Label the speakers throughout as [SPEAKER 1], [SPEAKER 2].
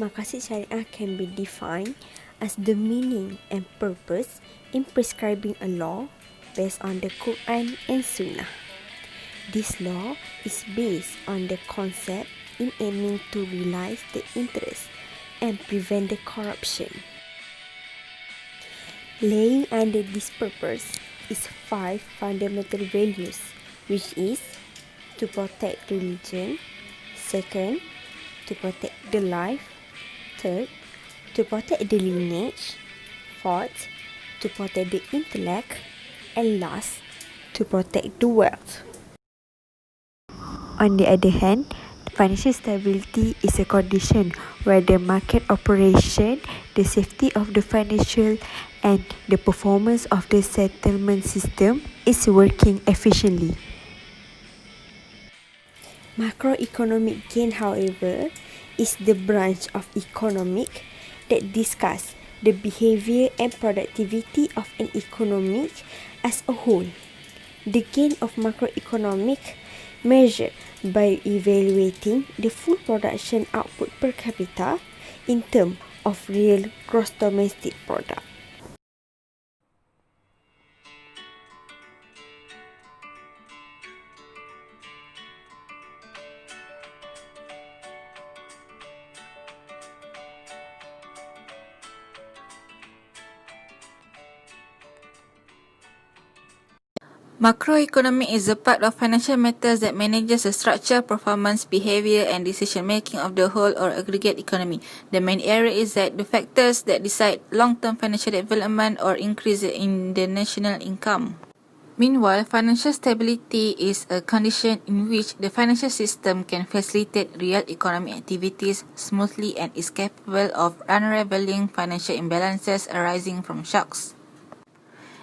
[SPEAKER 1] Maqasid Shariah can be defined as the meaning and purpose in prescribing a law based on the Quran and Sunnah. This law is based on the concept in aiming to realize the interest and prevent the corruption. Laying under this purpose is 5 fundamental values, which is to protect religion, second, to protect the life, third, to protect the lineage, fourth, to protect the intellect, and last, to protect the wealth. On the other hand, financial stability is a condition where the market operation, the safety of the financial, and the performance of the settlement system is working efficiently. Macroeconomic gain, however, is the branch of economics that discuss the behavior and productivity of an economy as a whole. The gain of macroeconomic measured by evaluating the full production output per capita in terms of real gross domestic product.
[SPEAKER 2] Macroeconomics is a part of financial matters that manages the structure, performance, behavior, and decision-making of the whole or aggregate economy. The main area is that the factors that decide long-term financial development or increase in the national income. Meanwhile, financial stability is a condition in which the financial system can facilitate real economic activities smoothly and is capable of unraveling financial imbalances arising from shocks.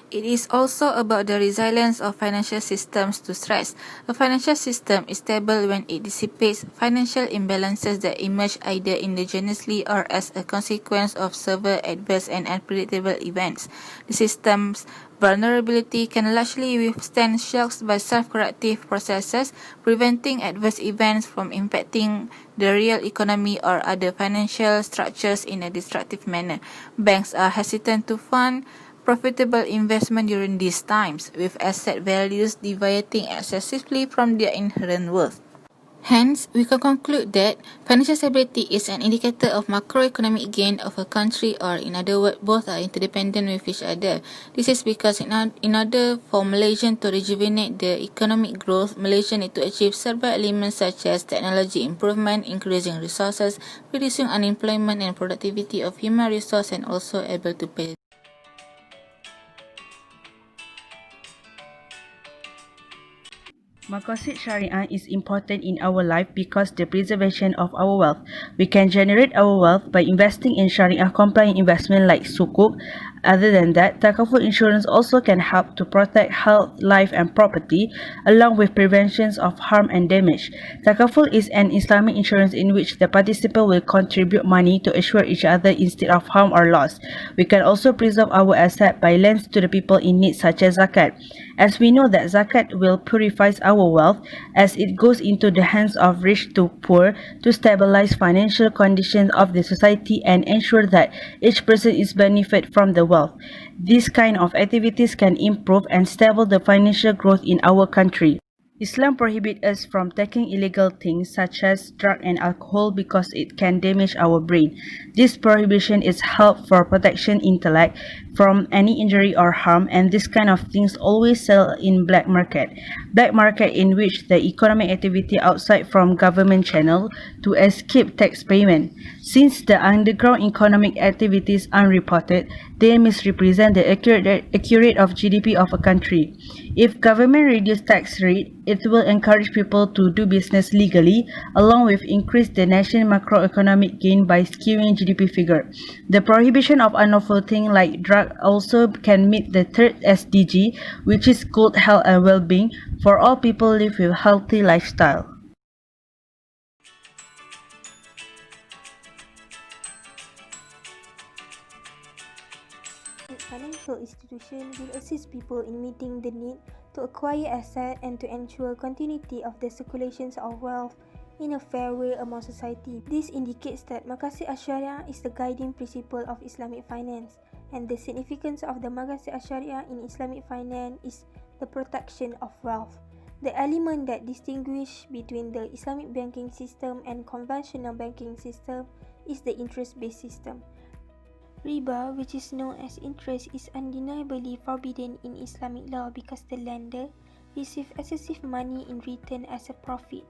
[SPEAKER 2] It is also about the resilience of financial systems to stress. A financial system is stable when it dissipates financial imbalances that emerge either endogenously or as a consequence of severe adverse and unpredictable events. The system's vulnerability can largely withstand shocks by self-corrective processes, preventing adverse events from impacting the real economy or other financial structures in a destructive manner. Banks are hesitant to fund profitable investment during these times, with asset values deviating excessively from their inherent worth. Hence, we can conclude that financial stability is an indicator of macroeconomic gain of a country, or in other words, both are interdependent with each other. This is because in order for Malaysia to rejuvenate the economic growth, Malaysia need to achieve several elements such as technology improvement, increasing resources, reducing unemployment and productivity of human resource, and also able to pay.
[SPEAKER 3] Maqasid Shariah is important in our life because the preservation of our wealth. We can generate our wealth by investing in Shariah-compliant investment like sukuk. Other than that, takaful insurance also can help to protect health, life and property, along with preventions of harm and damage. Takaful is an Islamic insurance in which the participant will contribute money to assure each other instead of harm or loss. We can also preserve our asset by lends to the people in need such as zakat. As we know that zakat will purify our wealth as it goes into the hands of rich to poor to stabilize financial conditions of the society and ensure that each person is benefit from the wealth. These kind of activities can improve and stable the financial growth in our country. Islam prohibits us from taking illegal things such as drug and alcohol because it can damage our brain. This prohibition is help for protection intellect from any injury or harm, and this kind of things always sell in black market. Black market in which the economic activity outside from government channel to escape tax payment. Since the underground economic activities unreported, they misrepresent the accurate of GDP of a country. If government reduce tax rate, it will encourage people to do business legally, along with increase the national macroeconomic gain by skewing GDP figure. The prohibition of unlawful things like drug also can meet the third SDG, which is good health and well-being for all people live with healthy lifestyle.
[SPEAKER 4] Financial institution will assist people in meeting the need to acquire assets and to ensure continuity of the circulations of wealth in a fair way among society. This indicates that Maqasid Shariah is the guiding principle of Islamic finance, and the significance of the Maqasid Shariah in Islamic finance is the protection of wealth. The element that distinguishes between the Islamic banking system and conventional banking system is the interest-based system. Riba, which is known as interest, is undeniably forbidden in Islamic law because the lender receives excessive money in return as a profit.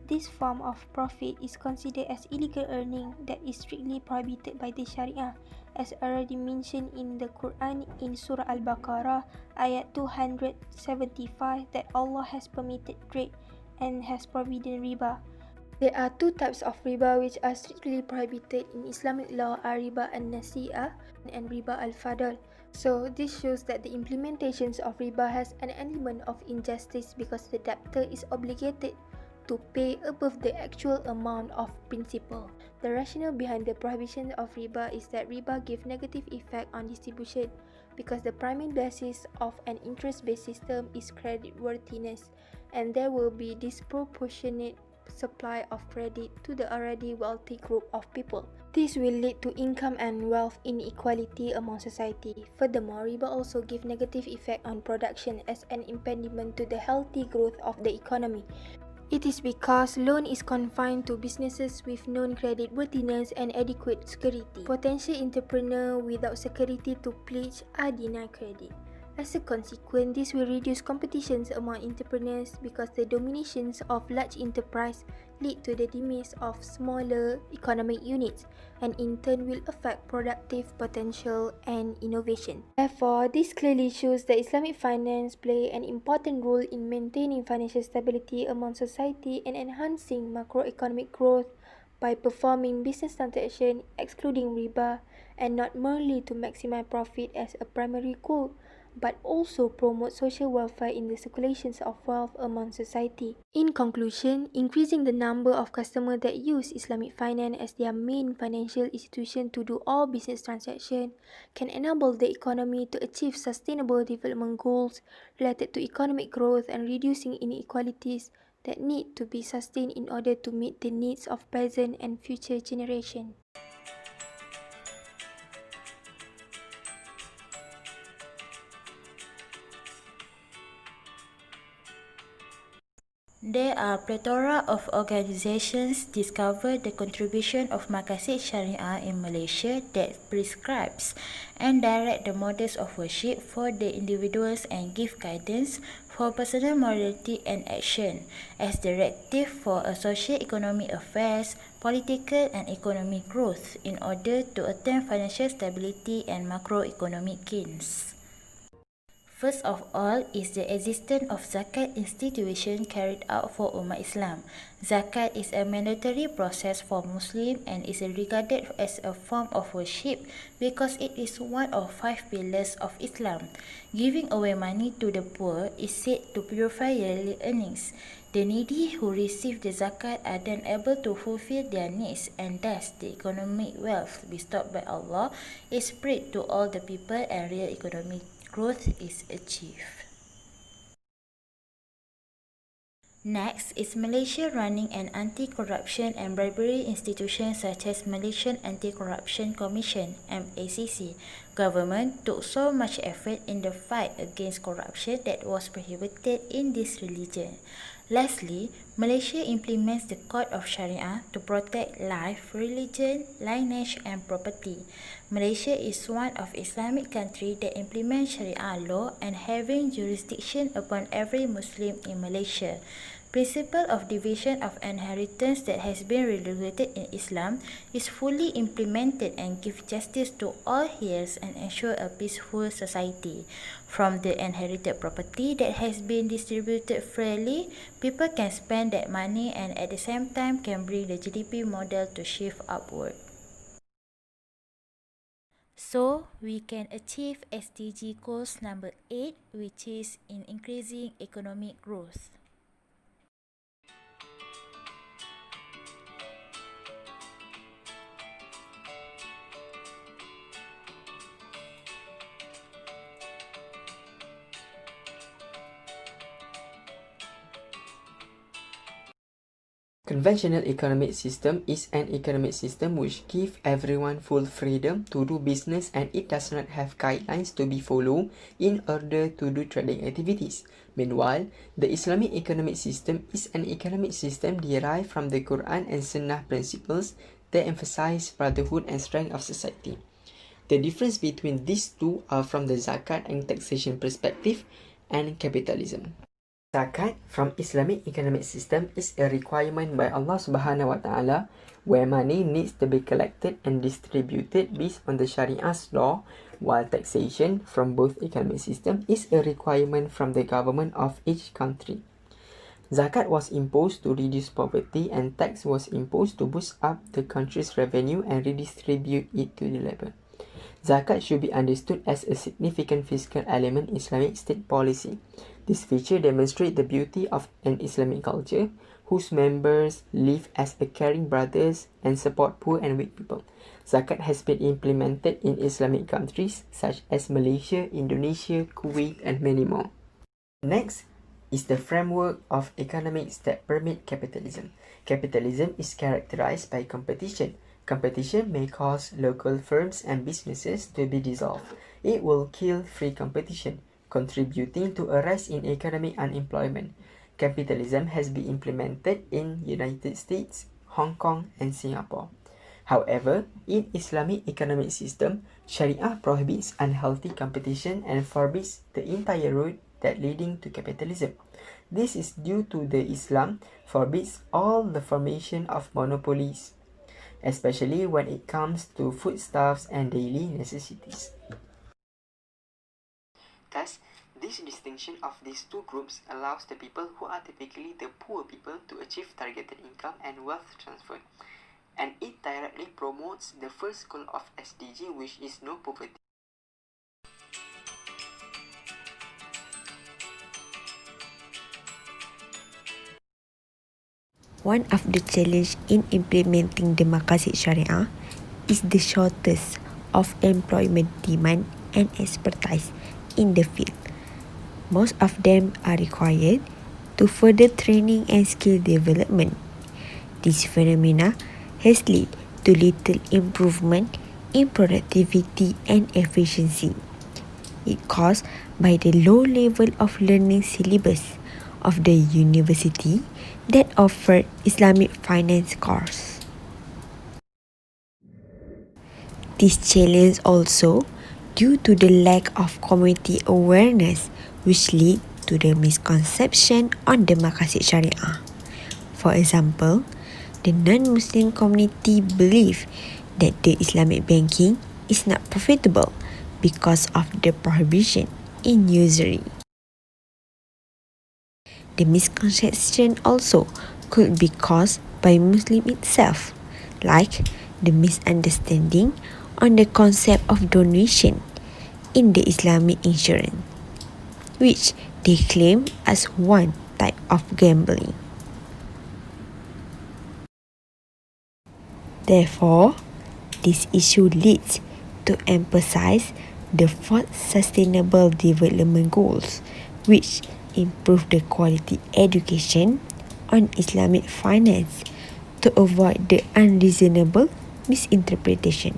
[SPEAKER 4] This form of profit is considered as illegal earning that is strictly prohibited by the Sharia, as already mentioned in the Quran in Surah Al-Baqarah, ayat 275, that Allah has permitted trade and has forbidden riba. There are two types of riba which are strictly prohibited in Islamic law are riba al-nasi'ah and riba al-fadl. So this shows that the implementations of riba has an element of injustice because the debtor is obligated to pay above the actual amount of principal. The rationale behind the prohibition of riba is that riba gives negative effect on distribution because the primary basis of an interest-based system is creditworthiness, and there will be disproportionate supply of credit to the already wealthy group of people. This will lead to income and wealth inequality among society. Furthermore, riba also gives negative effect on production as an impediment to the healthy growth of the economy. It is because loan is confined to businesses with known creditworthiness and adequate security. Potential entrepreneurs without security to pledge are denied credit. As a consequence, this will reduce competitions among entrepreneurs because the dominations of large enterprise lead to the demise of smaller economic units and in turn will affect productive potential and innovation. Therefore, this clearly shows that Islamic finance play an important role in maintaining financial stability among society and enhancing macroeconomic growth by performing business transactions excluding riba and not merely to maximize profit as a primary goal, but also promote social welfare in the circulations of wealth among society. In conclusion, increasing the number of customers that use Islamic finance as their main financial institution to do all business transactions can enable the economy to achieve sustainable development goals related to economic growth and reducing inequalities that need to be sustained in order to meet the needs of present and future generations.
[SPEAKER 2] There are plethora of organizations discover the contribution of Maqasid Shariah in Malaysia that prescribes and direct the models of worship for the individuals and give guidance for personal morality and action as directive for a socio-economic affairs, political and economic growth in order to attain financial stability and macroeconomic gains. First of all is the existence of zakat institution carried out for Ummah Islam. Zakat is a mandatory process for Muslims and is regarded as a form of worship because it is one of 5 pillars of Islam. Giving away money to the poor is said to purify yearly earnings. The needy who receive the zakat are then able to fulfill their needs, and thus the economic wealth bestowed by Allah is spread to all the people and real economic growth is achieved. Next is Malaysia running an anti-corruption and bribery institution such as Malaysian Anti-Corruption Commission (MACC). Government took so much effort in the fight against corruption that was prohibited in this religion. Lastly, Malaysia implements the Code of Shariah to protect life, religion, lineage and property. Malaysia is one of Islamic countries that implement Sharia law and having jurisdiction upon every Muslim in Malaysia. Principle of division of inheritance that has been regulated in Islam is fully implemented and gives justice to all heirs and ensure a peaceful society. From the inherited property that has been distributed fairly, people can spend that money and at the same time can bring the GDP model to shift upward. So, we can achieve SDG goals number 8, which is in increasing economic growth.
[SPEAKER 5] Conventional economic system is an economic system which gives everyone full freedom to do business, and it does not have guidelines to be followed in order to do trading activities. Meanwhile, the Islamic economic system is an economic system derived from the Quran and Sunnah principles that emphasize brotherhood and strength of society. The difference between these two are from the zakat and taxation perspective and capitalism. Zakat from Islamic economic system is a requirement by Allah Subhanahu wa Ta'ala, where money needs to be collected and distributed based on the Shariah's law, while taxation from both economic system is a requirement from the government of each country. Zakat was imposed to reduce poverty, and tax was imposed to boost up the country's revenue and redistribute it to the labor. Zakat should be understood as a significant fiscal element in Islamic state policy. This feature demonstrates the beauty of an Islamic culture whose members live as a caring brothers and support poor and weak people. Zakat has been implemented in Islamic countries such as Malaysia, Indonesia, Kuwait, and many more. Next is the framework of economics that permit capitalism. Capitalism is characterized by competition. Competition may cause local firms and businesses to be dissolved. It will kill free competition, contributing to a rise in economic unemployment. Capitalism has been implemented in United States, Hong Kong, and Singapore. However, in Islamic economic system, Sharia prohibits unhealthy competition and forbids the entire road that leading to capitalism. This is due to the Islam forbids all the formation of monopolies, especially when it comes to foodstuffs and daily necessities. Thus, this distinction of these two groups allows the people who are typically the poor people to achieve targeted income and wealth transfer, and it directly promotes the first goal of SDG, which is no poverty.
[SPEAKER 1] One of the challenges in implementing the Maqasid Shariah is the shortage of employment demand and expertise in the field. Most of them are required to further training and skill development. This phenomena has led to little improvement in productivity and efficiency. It caused by the low level of learning syllabus of the university that offered Islamic finance course. This challenge also due to the lack of community awareness, which lead to the misconception on the Maqasid Shariah. For example, the non-Muslim community believe that the Islamic banking is not profitable because of the prohibition in usury. The misconception also could be caused by Muslim itself, like the misunderstanding on the concept of donation in the Islamic insurance, which they claim as one type of gambling. Therefore, this issue leads to emphasize the fourth Sustainable Development Goals, which improve the quality education on Islamic finance to avoid the unreasonable misinterpretation.